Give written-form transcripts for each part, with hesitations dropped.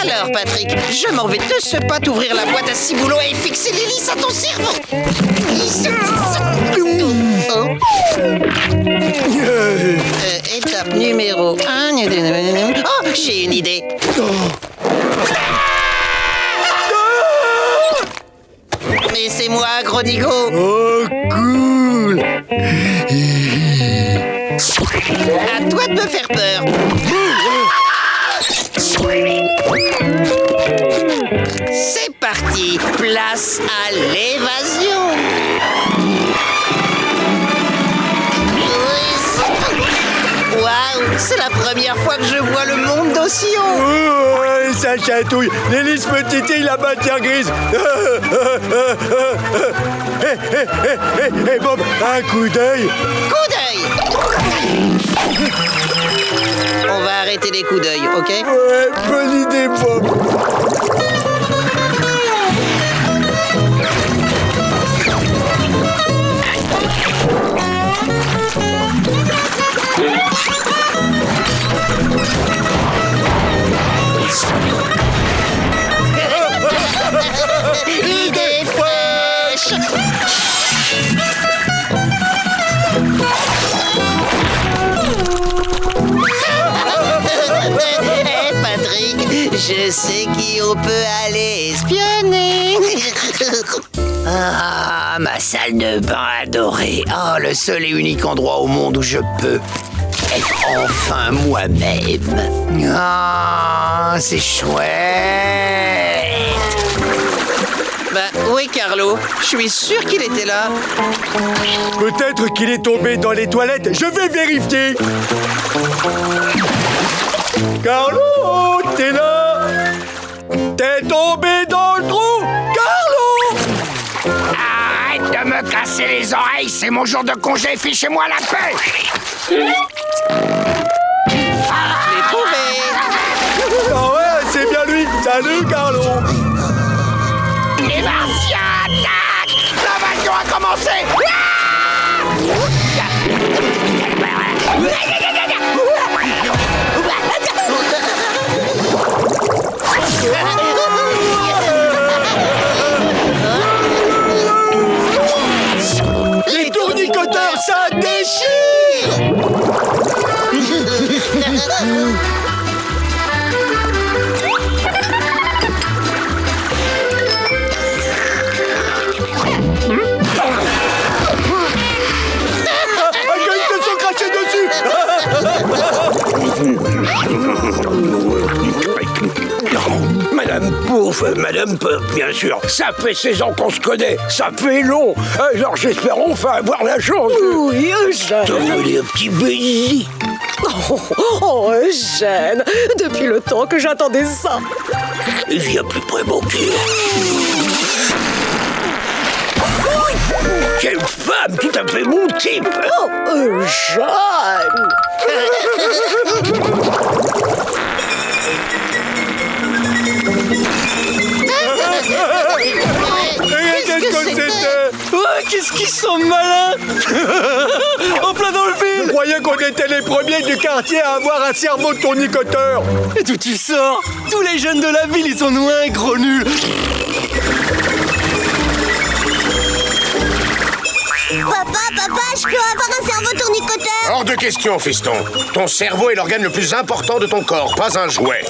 Alors, Patrick, je m'en vais de ce pas t'ouvrir la boîte à ciboulot et fixer l'hélice à ton cerveau. Étape numéro 1. Oh, j'ai une idée. Mais c'est moi, Gros Nigo. Oh, cool. À toi de me faire peur. C'est parti. Place à l'évasion. Waouh, c'est la première fois que je vois le monde d'aussi haut. Oh, ça chatouille. L'hélice me titille la matière grise. Hé, Bob, un coup d'œil. Coup d'œil. On va arrêter les coups d'œil, ok? Ouais, bonne idée, Bob. Idée fraîche. Hé, Patrick, je sais qui on peut aller espionner. Ah, ma salle de bain adorée. Oh, le seul et unique endroit au monde où je peux être enfin moi-même. Ah, c'est chouette. Bah, où est Carlo? Je suis sûr qu'il était là. Peut-être qu'il est tombé dans les toilettes. Je vais vérifier. Carlo, t'es là? T'es tombé dans le trou? Carlo! Arrête de me casser les oreilles, c'est mon jour de congé, fichez-moi la paix. Je l'ai trouvé. Ah ouais, c'est bien lui. Salut, Carlo. Les martiens attaquent. L'invasion a commencé. Les tournicoteurs, ça déchire. Ils se sont crachés dessus. Madame Pouf, Madame Puff, bien sûr. Ça fait 16 ans qu'on se connaît. Ça fait long. Alors j'espère enfin avoir la chance. Oui, Eugène. de voler un petit baiser. Oh, Eugène. Depuis le temps que j'attendais ça. Viens plus près, mon cœur. Quelle femme tout à fait mon type. Oh, Eugène. Qu'est-ce que c'était? Ouais, qu'est-ce qu'ils sont malins. En plein dans le Je vide. croyais qu'on était les premiers du quartier à avoir un cerveau de tournicoteur. Et d'où tu sors? Tous les jeunes de la ville, ils sont loin, gros nuls. Papa, je peux avoir un cerveau tournicoteur? Hors de question, fiston. Ton cerveau est l'organe le plus important de ton corps, pas un jouet.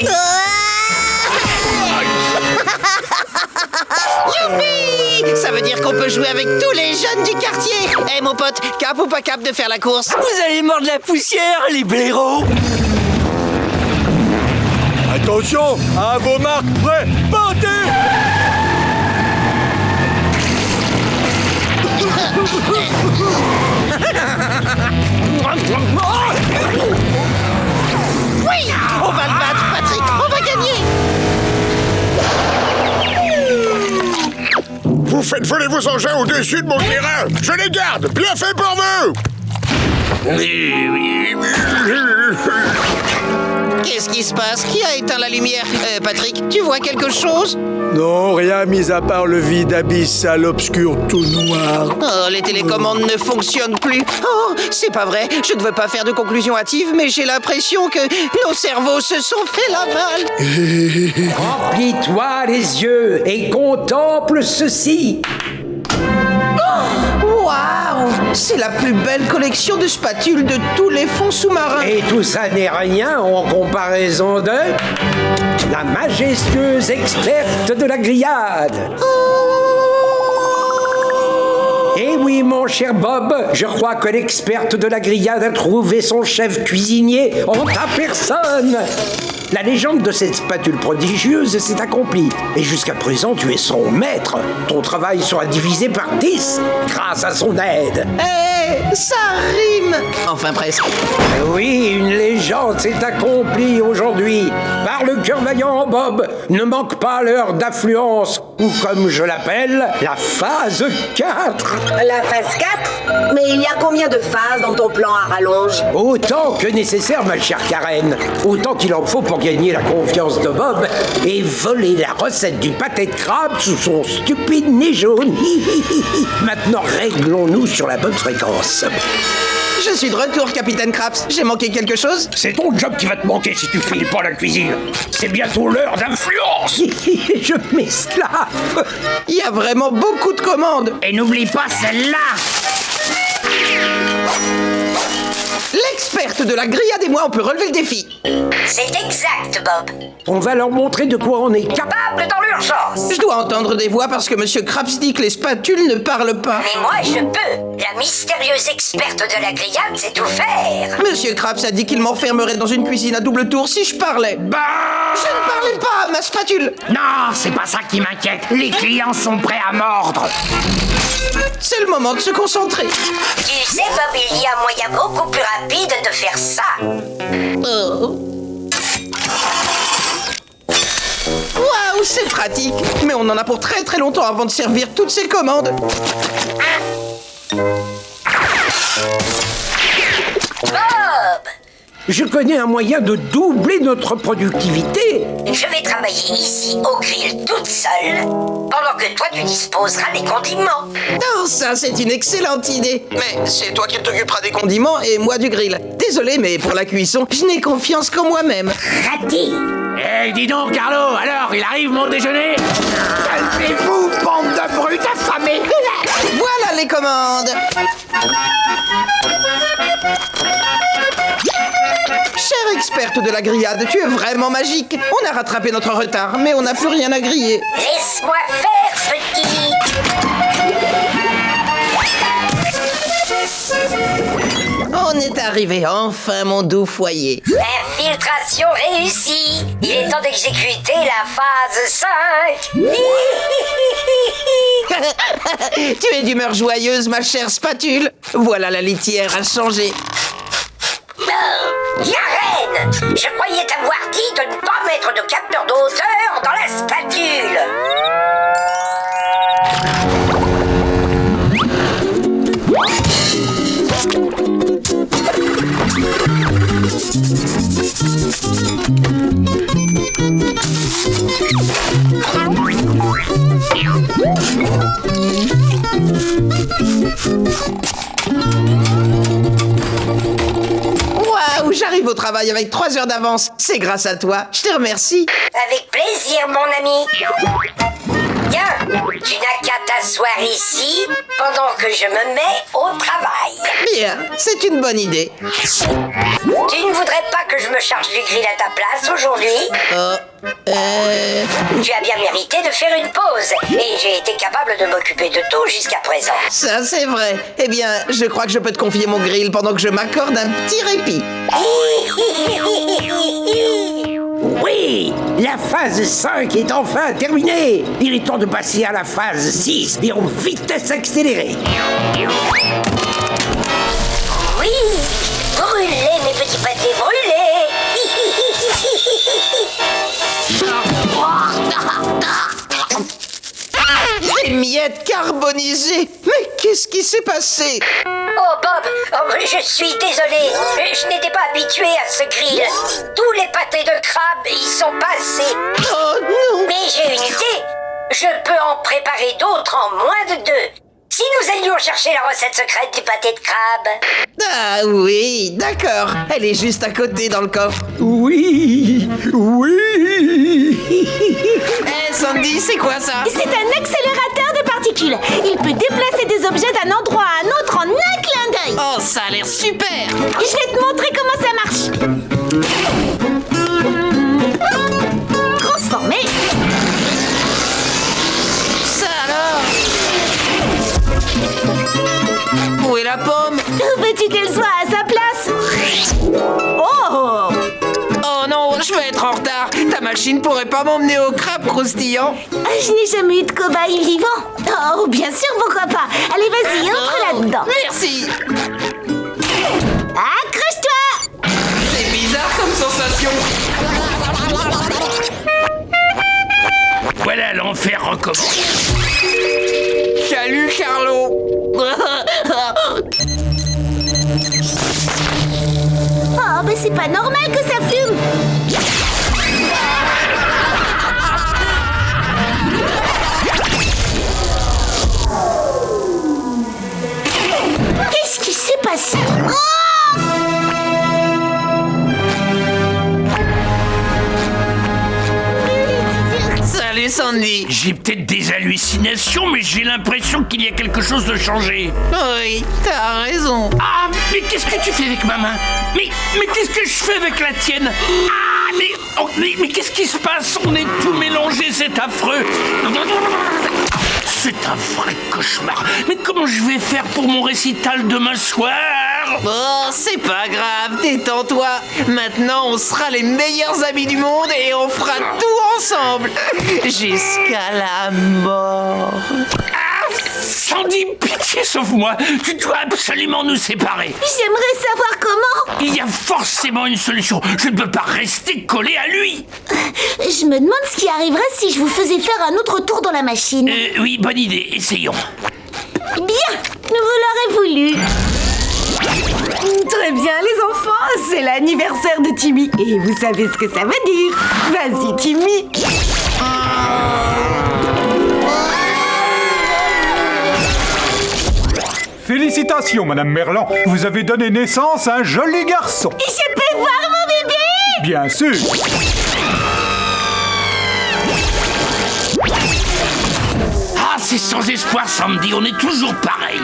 Youpi! Ça veut dire qu'on peut jouer avec tous les jeunes du quartier. Eh, mon pote, cap ou pas cap de faire la course? Vous allez mordre la poussière, les blaireaux. Attention, à vos marques, prêts, partez! Oui! On va le battre, Patrick! On va gagner! Vous faites voler vos engins au-dessus de mon terrain. Je les garde. Bien fait pour vous. Qu'est-ce qui se passe? Qui a éteint la lumière? Patrick, tu vois quelque chose? Non, rien mis à part le vide abyssal obscur tout noir. Oh, les télécommandes ne fonctionnent plus. Oh, c'est pas vrai. Je ne veux pas faire de conclusion hâtive, mais j'ai l'impression que nos cerveaux se sont fait la malle. Remplis-toi les yeux et contemple ceci. Waouh! C'est la plus belle collection de spatules de tous les fonds sous-marins. Et tout ça n'est rien en comparaison de la majestueuse experte de la grillade. Eh oui, mon cher Bob, je crois que l'experte de la grillade a trouvé son chef cuisinier en ta personne. La légende de cette spatule prodigieuse s'est accomplie. Et jusqu'à présent, tu es son maître. Ton travail sera divisé par 10 grâce à son aide. Eh, ça rime! Enfin, presque. Oui, une légende s'est accomplie aujourd'hui. Par le cœur vaillant, Bob, ne manque pas l'heure d'affluence, ou comme je l'appelle, la phase 4. La phase 4? Mais il y a combien de phases dans ton plan à rallonge? Autant que nécessaire, ma chère Karen. Autant qu'il en faut pour gagner la confiance de Bob et voler la recette du pâté de crabe sous son stupide nez jaune. Maintenant, réglons-nous sur la bonne fréquence. Je suis de retour, Capitaine Krabs. J'ai manqué quelque chose? C'est ton job qui va te manquer si tu files pas la cuisine. C'est bientôt l'heure d'influence. Je m'esclave. Il y a vraiment beaucoup de commandes. Et n'oublie pas celle-là. L'experte de la grillade et moi, on peut relever le défi. C'est exact, Bob. On va leur montrer de quoi on est capable. Capable dans l'urgence. Je dois entendre des voix parce que Monsieur Krabs dit que les spatules ne parlent pas. Mais moi, je peux. La mystérieuse experte de la grillade sait tout faire. Monsieur Krabs a dit qu'il m'enfermerait dans une cuisine à double tour si je parlais. Bah! Je ne parlais pas, ma spatule. Non, c'est pas ça qui m'inquiète. Les clients sont prêts à mordre. C'est le moment de se concentrer. Tu sais, Bob, il y a un moyen beaucoup plus rapide de faire ça. Waouh, c'est pratique. Mais on en a pour très très longtemps avant de servir toutes ces commandes. Bob! Je connais un moyen de doubler notre productivité. Je vais travailler ici au grill toute seule, pendant que toi tu disposeras des condiments. Oh, ça, c'est une excellente idée. Mais c'est toi qui t'occuperas des condiments et moi du grill. Désolé, mais pour la cuisson, je n'ai confiance qu'en moi-même. Raté! Eh, dis donc, Carlo, alors, il arrive mon déjeuner? Calmez-vous, bande de brutes affamés. Voilà les commandes. Chère experte de la grillade, tu es vraiment magique. On a rattrapé notre retard, mais on n'a plus rien à griller. Laisse-moi faire, petit! On est arrivé enfin, mon doux foyer. Infiltration réussie! Il est temps d'exécuter la phase 5! Tu es d'humeur joyeuse, ma chère spatule. Voilà, la litière a changé. Karen! Je croyais t'avoir dit de ne pas mettre de capteur de hauteur dans la spatule! Waouh, j'arrive au travail avec 3 heures d'avance. C'est grâce à toi. Je te remercie. Avec plaisir, mon ami. Tiens, tu n'as qu'à t'asseoir ici pendant que je me mets au travail. Bien, c'est une bonne idée. Tu ne voudrais pas que je me charge du grill à ta place aujourd'hui? Tu as bien mérité de faire une pause. Et j'ai été capable de m'occuper de tout jusqu'à présent. Ça, c'est vrai. Eh bien, je crois que je peux te confier mon grill pendant que je m'accorde un petit répit. Oui, la phase 5 est enfin terminée. Il est temps de passer à la phase 6 et en vitesse accélérée. Oui, brûlez mes petits pâtés, brûlez. Des miettes carbonisées. Mais qu'est-ce qui s'est passé? Oh Bob, je suis désolé. Je n'étais pas habitué à ce grill. Tous les pâtés de crabe y sont passés. Oh non! Mais j'ai une idée. Je peux en préparer d'autres en moins de 2. Si nous allions chercher la recette secrète du pâté de crabe. Ah oui, d'accord. Elle est juste à côté dans le coffre. Oui, oui. Sandy, c'est quoi ça? C'est un accélérateur de particules. Il peut déplacer des objets d'un endroit à un autre en un clin d'œil. Oh, ça a l'air super! Je vais te montrer comment ça marche. Transformer. Ça alors? Où est la pomme? Où veux-tu qu'elle soit à sa place? Oh! Oh non, je vais être en retard. Ta machine pourrait pas m'emmener au crabe croustillant? Je n'ai jamais eu de cobaye vivant. Oh, bien sûr, pourquoi pas. Allez, vas-y, entre là-dedans. Merci. Accroche-toi. C'est bizarre comme sensation. Voilà, l'enfer recommence. Salut, Carlo. Oh, mais c'est pas normal que ça fume. Qu'est-ce qui s'est passé? Salut, Sandy. J'ai peut-être des hallucinations, mais j'ai l'impression qu'il y a quelque chose de changé. Oui, t'as raison. Ah, mais qu'est-ce que tu fais avec ma main? Mais qu'est-ce que je fais avec la tienne? Ah, mais qu'est-ce qui se passe? On est tout mélangé, c'est affreux. C'est un vrai cauchemar. Mais comment je vais faire pour mon récital demain soir? Oh, c'est pas grave, détends-toi. Maintenant, on sera les meilleurs amis du monde et on fera tout ensemble. Jusqu'à la mort. Ah, Sandy, pitié, sauve-moi. Tu dois absolument nous séparer. J'aimerais savoir comment. Il y a forcément une solution. Je ne peux pas rester collé à lui. Je me demande ce qui arriverait si je vous faisais faire un autre tour dans la machine. Oui, bonne idée. Essayons. Bien, vous l'aurez voulu. Très bien, les enfants, c'est l'anniversaire de Timmy. Et vous savez ce que ça veut dire. Vas-y, Timmy. Félicitations, Madame Merlan. Vous avez donné naissance à un joli garçon. Je peux voir mon bébé? Bien sûr. Ah, c'est sans espoir, Sandy. On est toujours pareil.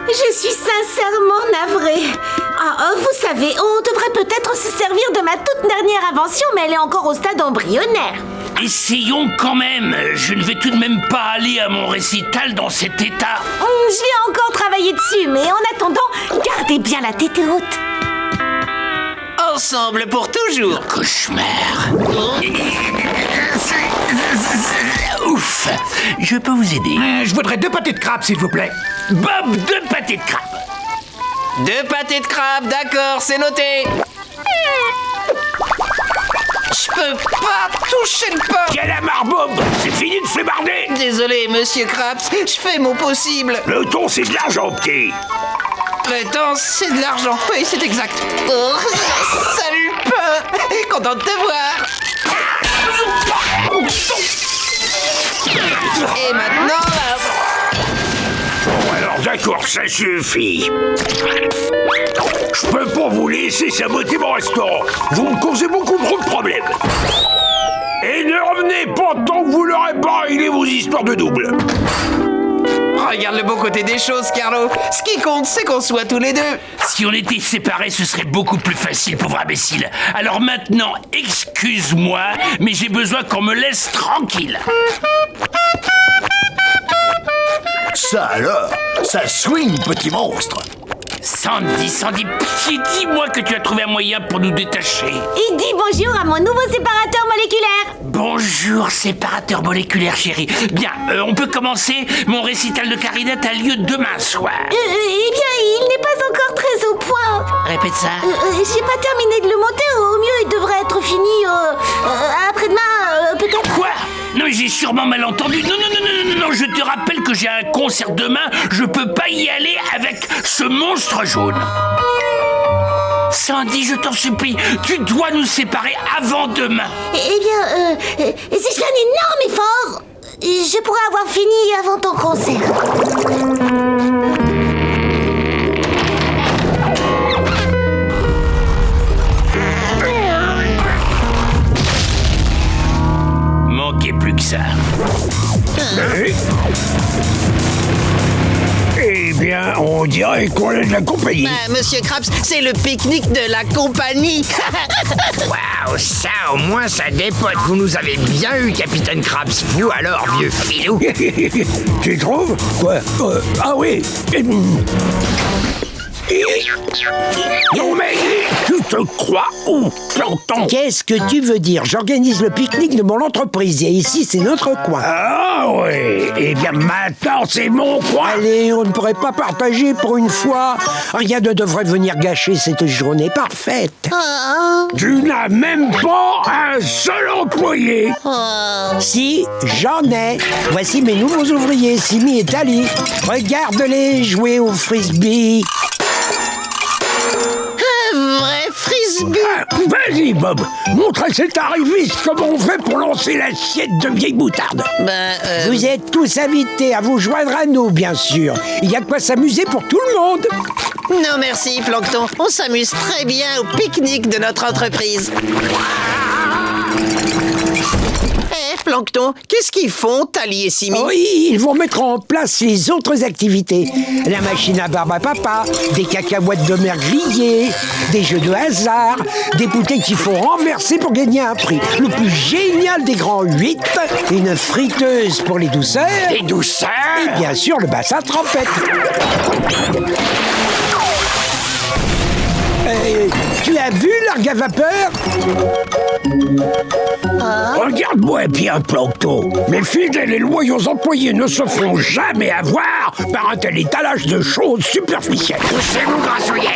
Je suis sincèrement navrée. Vous savez, on devrait peut-être se servir de ma toute dernière invention, mais elle est encore au stade embryonnaire. Essayons quand même. Je ne vais tout de même pas aller à mon récital dans cet état. Je vais encore travailler dessus, mais en attendant, gardez bien la tête haute. Ensemble pour toujours. Cauchemar. Ouf. Je peux vous aider? Je voudrais 2 pâtés de crabe, s'il vous plaît. Bob, 2 pâtés de crabe. 2 pâtés de crabe, d'accord, c'est noté. Je peux pas toucher le pain. Quelle la marre, Bob. C'est fini de flébarder. Désolé, monsieur Krabs, je fais mon possible. Le ton, c'est de l'argent, petit. Le temps, c'est de l'argent. Oui, c'est exact. Oh, salut, pain. Content de te voir. Et maintenant, Bon, alors d'accord, ça suffit. Je peux pas vous laisser saboter mon restaurant. Vous me causez beaucoup trop de problèmes. Et ne revenez pas tant que vous l'aurez pas réglé vos histoires de double. regarde le beau côté des choses, Carlo. Ce qui compte, c'est qu'on soit tous les deux. Si on était séparés, ce serait beaucoup plus facile, pauvre imbécile. Alors maintenant, excuse-moi, mais j'ai besoin qu'on me laisse tranquille. Ça alors, ça swing, petit monstre. Sandy, pitié, dis-moi que tu as trouvé un moyen pour nous détacher. Et dis bonjour à mon nouveau séparateur moléculaire. Bonjour, séparateur moléculaire, chérie. Bien, on peut commencer. Mon récital de clarinette a lieu demain soir. Eh bien, il n'est pas encore très au point. Répète ça. J'ai pas terminé de le monter. Au mieux, il devrait être fini après-demain, peut-être. Quoi? Non, mais j'ai sûrement mal entendu. Non, je te rappelle que j'ai un concert demain. Je peux pas y aller avec ce monstre jaune. Sandy, je t'en supplie, tu dois nous séparer avant demain. Eh bien, si je fais un énorme effort, je pourrais avoir fini avant ton concert. Manquez plus que ça. Eh bien, on dirait qu'on est de la compagnie. Monsieur Krabs, c'est le pique-nique de la compagnie. Waouh, ça au moins ça dépote. Vous nous avez bien eu, Capitaine Krabs. Vous alors, vieux filou. Tu trouves? Quoi? Ah oui. Non mais, tu te crois où, Plankton? Qu'est-ce que tu veux dire? J'organise le pique-nique de mon entreprise et ici c'est notre coin. Ah oui. Eh bien maintenant c'est mon coin. Allez, on ne pourrait pas partager pour une fois. Rien ne devrait venir gâcher cette journée parfaite. Tu n'as même pas un seul employé. Si, j'en ai. Voici mes nouveaux ouvriers, Simi et Tali. Regarde-les jouer au frisbee. Vrai frisbee. Vas-y, Bob, montre à cet arriviste comment on fait pour lancer l'assiette de vieille moutarde. Vous êtes tous invités à vous joindre à nous, bien sûr. Il y a de quoi s'amuser pour tout le monde. Non merci, Plankton. On s'amuse très bien au pique-nique de notre entreprise. Plankton, qu'est-ce qu'ils font, Tali et Simi? Oui, ils vont mettre en place les autres activités. La machine à barbe à papa, des cacahuètes de mer grillées, des jeux de hasard, des bouteilles qu'il faut renverser pour gagner un prix. Le plus génial des grands 8, une friteuse pour les douceurs. Les douceurs? Et bien sûr, le bassin trompette. Tu as vu l'argue à vapeur? Regarde-moi bien, Plankton. Mes fidèles et loyaux employés ne se font jamais avoir par un tel étalage de choses superficielles. Poussez-vous, grassouillet.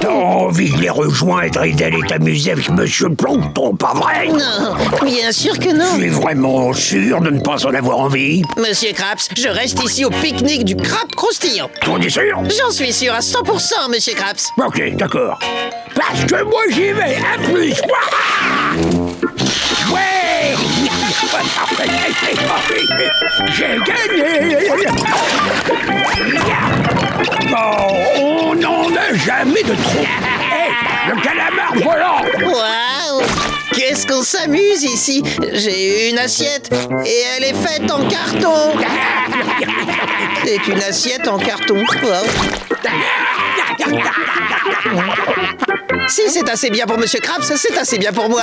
T'as envie de les rejoindre et d'aller t'amuser avec Monsieur Plankton, pas vrai? Non, bien sûr que non. Tu es vraiment sûr de ne pas en avoir envie? Monsieur Krabs, je reste ici au pique-nique du crabe croustillant. T'en es sûr? J'en suis sûr à 100%, Monsieur Krabs. Ok, d'accord. Parce que moi j'y vais, à plus. Ouais. J'ai gagné. Bon, on n'en a jamais de trop. Hey, le calamar volant. Waouh! Qu'est-ce qu'on s'amuse ici! J'ai une assiette et elle est faite en carton! C'est une assiette en carton. Wow. Si c'est assez bien pour Monsieur Krabs, c'est assez bien pour moi.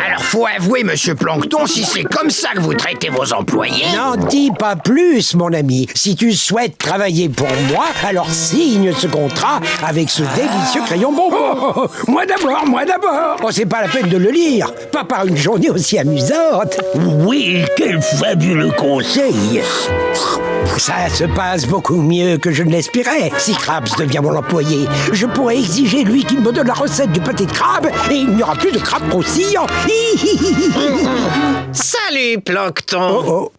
Alors faut avouer, Monsieur Plankton, si c'est comme ça que vous traitez vos employés... N'en dis pas plus, mon ami. Si tu souhaites travailler pour moi, alors signe ce contrat avec ce délicieux crayon bonbon. Moi d'abord. Oh, c'est pas la peine de le lire. Pas par une journée aussi amusante. Oui, quel fabuleux conseil. Ça se passe beaucoup mieux que je ne l'espérais. Si Krabs devient mon employé, je pourrais exiger lui qu'il me donne la recette du pâté de crabe et il n'y aura plus de crabe croustillant. Salut, Plankton.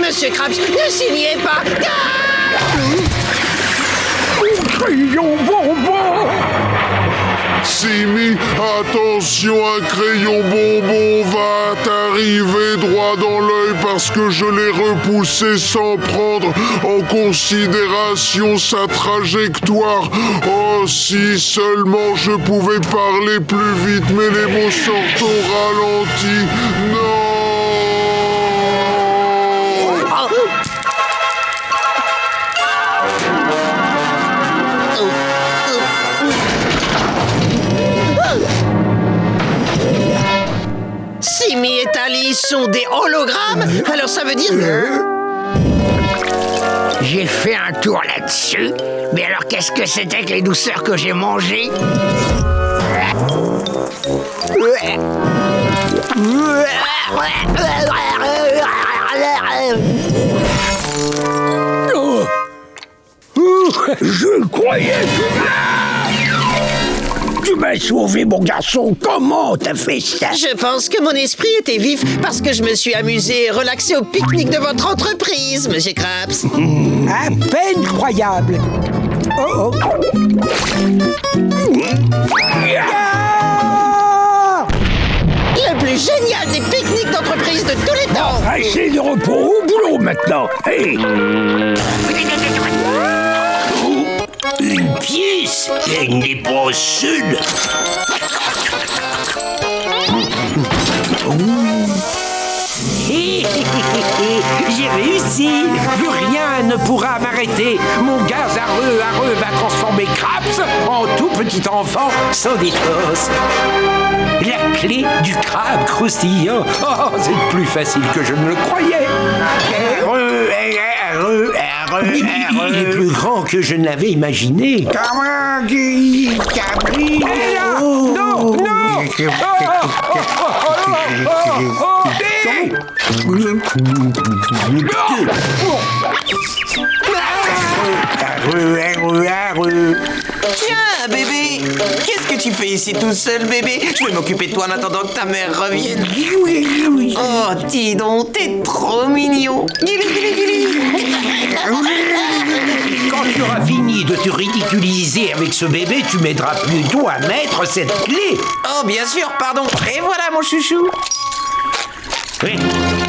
Monsieur Krabs, ne signez pas. Crayon bonbon. Simi, attention, un crayon bonbon va t'arriver droit dans l'œil parce que je l'ai repoussé sans prendre en considération sa trajectoire. Oh, si seulement je pouvais parler plus vite, mais les mots sortent au ralenti. Non! Simi et Tali sont des hologrammes. Alors ça veut dire... J'ai fait un tour là-dessus. Mais alors qu'est-ce que c'était que les douceurs que j'ai mangées? Je croyais que... Tu m'as sauvé, mon garçon. Comment t'as fait ça? Je pense que mon esprit était vif parce que je me suis amusé et relaxé au pique-nique de votre entreprise, Monsieur Krabs. À peine croyable. Oh oh. Le plus génial des pique-niques d'entreprise de tous les temps. Assez de repos, au boulot maintenant. Hey. Une pièce. Elle n'est pas seule. J'ai réussi. Plus rien ne pourra m'arrêter. Mon gaz areux va transformer Krabs en tout petit enfant sans défense. La clé du crabe croustillant. Oh, c'est plus facile que je ne le croyais. Il est plus grand que je ne l'avais imaginé. Non, non. Tiens, bébé, qu'est-ce que tu fais ici tout seul, bébé? Je vais m'occuper de toi en attendant que ta mère revienne. Oh, dis donc, t'es trop mignon. Quand tu auras fini de te ridiculiser avec ce bébé, tu m'aideras plutôt à mettre cette clé. Oh, bien sûr, pardon. Et voilà, mon chouchou. Oui,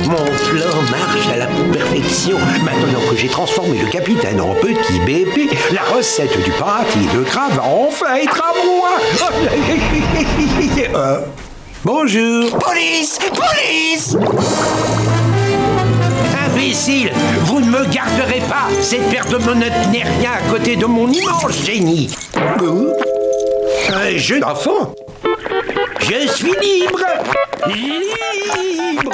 mon plan marche à la perfection. Maintenant que j'ai transformé le capitaine en petit bébé, la recette du paradis de crabe va enfin être à moi. Bonjour. Police! Police! Imbécile, vous ne me garderez pas. Cette paire de menottes n'est rien à côté de mon immense génie. Un jeu d'enfant. Je suis libre. Libre.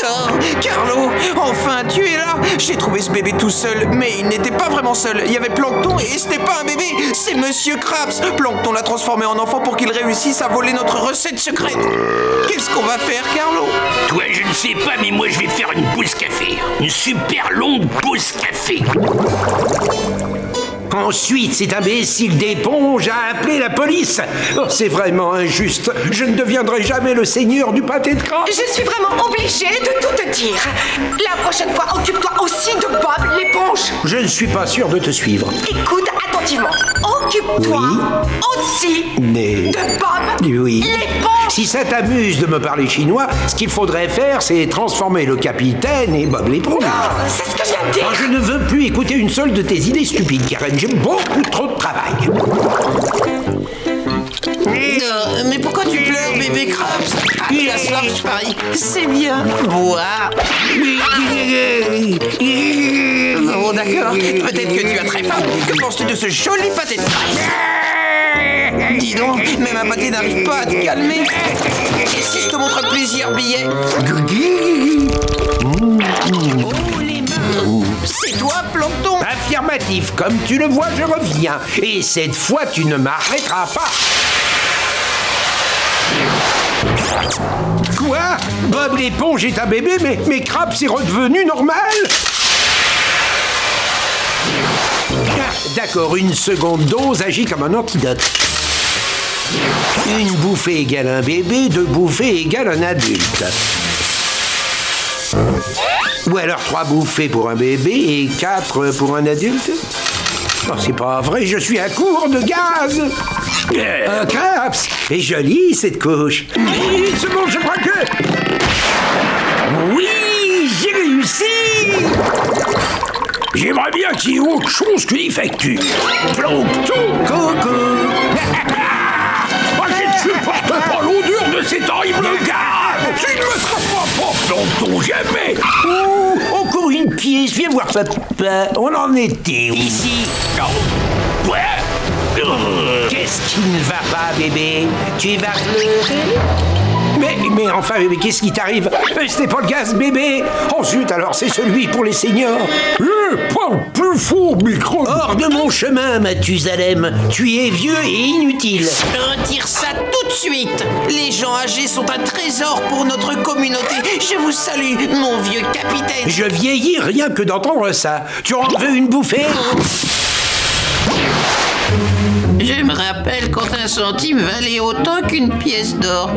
Oh, Carlo, enfin tu es là. J'ai trouvé ce bébé tout seul, mais il n'était pas vraiment seul. Il y avait Plankton et ce n'est pas un bébé, c'est Monsieur Krabs. Plankton l'a transformé en enfant pour qu'il réussisse à voler notre recette secrète. Qu'est-ce qu'on va faire, Carlo? Toi, je ne sais pas, mais moi, je vais faire une pause café. Une super longue pause café. Ensuite, cet imbécile d'éponge a appelé la police. Oh, c'est vraiment injuste. Je ne deviendrai jamais le seigneur du pâté de crabe. Je suis vraiment obligée de tout te dire. La prochaine fois, occupe-toi aussi de Bob l'éponge. Je ne suis pas sûr de te suivre. Écoute attentivement. Occupe-toi aussi de Bob Oui. l'éponge. Si ça t'amuse de me parler chinois, ce qu'il faudrait faire, c'est transformer le capitaine et Bob l'éponge. C'est ce que je viens de dire. Je ne veux plus écouter une seule de tes idées stupides, Karen. J'ai beaucoup trop de travail. Mais pourquoi tu pleures, bébé Krabs? Ah, tu as soif, je parie. C'est bien. Bois. Oh, d'accord. Peut-être que tu as très faim. Que penses-tu de ce joli pâté de crabe? Dis donc, même un pâté n'arrive pas à te calmer. Et si je te montre un plaisir billet? Oh, les mains. C'est toi, Plankton? Affirmatif. Comme tu le vois, je reviens. Et cette fois, tu ne m'arrêteras pas. Quoi? Bob l'éponge est un bébé, mais Krabs est redevenu normal? D'accord, une seconde dose agit comme un antidote. Une bouffée égale un bébé, deux bouffées égale un adulte. Ou alors 3 bouffées pour un bébé et 4 pour un adulte? Oh, c'est pas vrai, je suis à court de gaz. Un Krabs est jolie cette couche. Une seconde, je crois que... Oui, j'ai réussi. J'aimerais bien qu'il y ait autre chose que l'effectu. Plankton. Coucou. Oh, je ne supporte pas l'odeur de cet horrible gaz. Tu ne me seras pas, Plankton, jamais. Oh, encore une pièce, viens voir papa. On en était où? Ici. Oh. Ouais. Qu'est-ce qui ne va pas, bébé? Tu vas pleurer? Mais enfin, qu'est-ce qui t'arrive? Ce n'est pas le gaz, bébé. Oh zut, alors c'est celui pour les seniors. Parle plus fort, micro. Hors de mon chemin, Mathusalem. Tu es vieux et inutile. Retire ça tout de suite. Les gens âgés sont un trésor pour notre communauté. Je vous salue, mon vieux capitaine. Je vieillis rien que d'entendre ça. Tu en veux une bouffée? Je me rappelle quand un centime valait autant qu'une pièce d'or.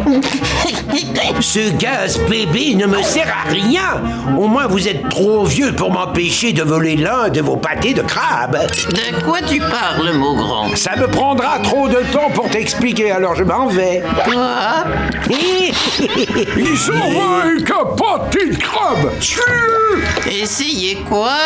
Ce gaz bébé ne me sert à rien. Au moins vous êtes trop vieux pour m'empêcher de voler l'un de vos pâtés de crabe. De quoi tu parles, mon grand? Ça me prendra trop de temps pour t'expliquer, alors je m'en vais. Quoi? Ils sont avec un pâté de crabe. Suis-le. Essayez quoi?